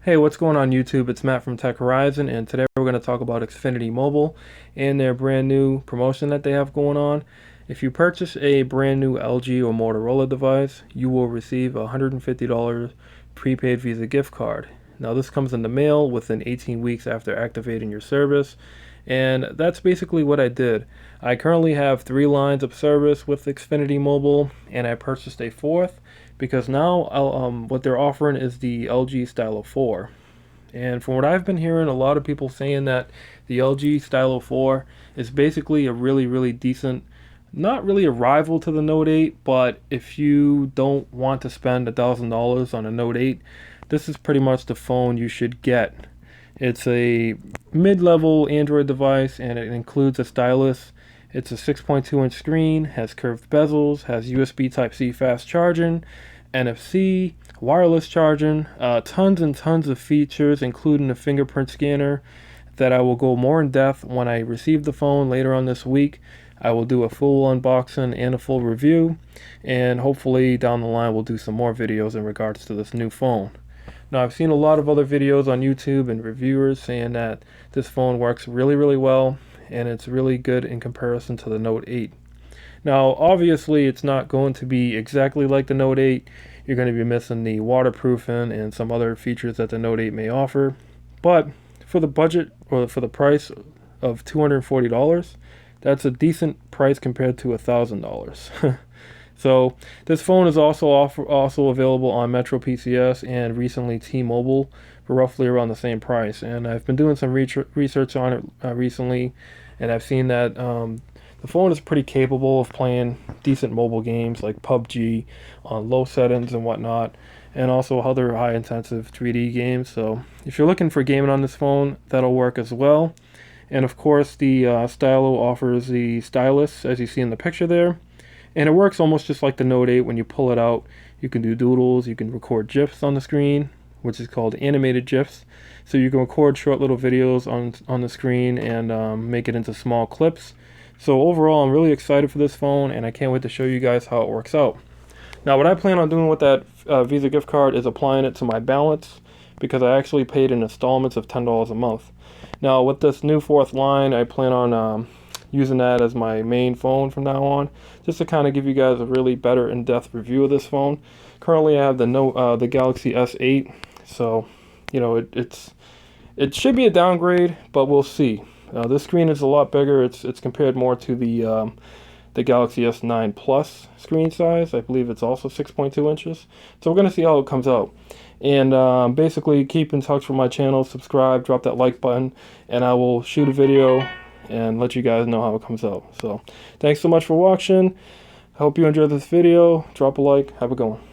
Hey, what's going on YouTube? It's Matt from Tech Horizon, and today we're going to talk about Xfinity Mobile and their brand new promotion that they have going on. If you purchase a brand new LG or Motorola device, you will receive a $150 prepaid Visa gift card. Now, this comes in the mail within 18 weeks after activating your service, and that's basically what I did. I currently have 3 lines of service with Xfinity Mobile, and I purchased a fourth because now what they're offering is the LG Stylo 4. And from what I've been hearing, a lot of people saying that the LG Stylo 4 is basically a really, really decent, not really a rival to the Note 8, but if you don't want to spend $1,000 on a Note 8, this is pretty much the phone you should get. It's a mid-level Android device and it includes a stylus. It's a 6.2-inch screen, has curved bezels, has USB Type-C fast charging, NFC, wireless charging, tons and tons of features, including a fingerprint scanner that I will go more in depth when I receive the phone later on this week. I will do a full unboxing and a full review, and hopefully down the line we'll do some more videos in regards to this new phone. Now, I've seen a lot of other videos on YouTube and reviewers saying that this phone works really, really well, and it's really good in comparison to the Note 8. Now, obviously, it's not going to be exactly like the Note 8. You're going to be missing the waterproofing and some other features that the Note 8 may offer. But for the budget, or for the price of $240, that's a decent price compared to $1,000. So this phone is also available on Metro PCS and recently T-Mobile for roughly around the same price. And I've been doing some research on it recently, and I've seen that the phone is pretty capable of playing decent mobile games like PUBG on low settings and whatnot, and also other high-intensive 3D games. So if you're looking for gaming on this phone, that'll work as well. And of course, the Stylo offers the stylus, as you see in the picture there. And it works almost just like the Note 8. When you pull it out, you can do doodles, you can record GIFs on the screen, which is called animated GIFs. So you can record short little videos on the screen and make it into small clips. So overall, I'm really excited for this phone, and I can't wait to show you guys how it works out. Now, what I plan on doing with that Visa gift card is applying it to my balance, because I actually paid in installments of $10 a month. Now, with this new fourth line, I plan on using that as my main phone from now on, just to kind of give you guys a really better in-depth review of this phone. Currently, I have the Galaxy S8, so it should be a downgrade, but we'll see. This screen is a lot bigger. It's compared more to the Galaxy S9 Plus screen size. I believe it's also 6.2 inches. So we're gonna see how it comes out. And basically, keep in touch with my channel, subscribe, drop that like button, and I will shoot a video and let you guys know how it comes out. So thanks so much for watching. I hope you enjoyed this video. Drop a like. Have a good one.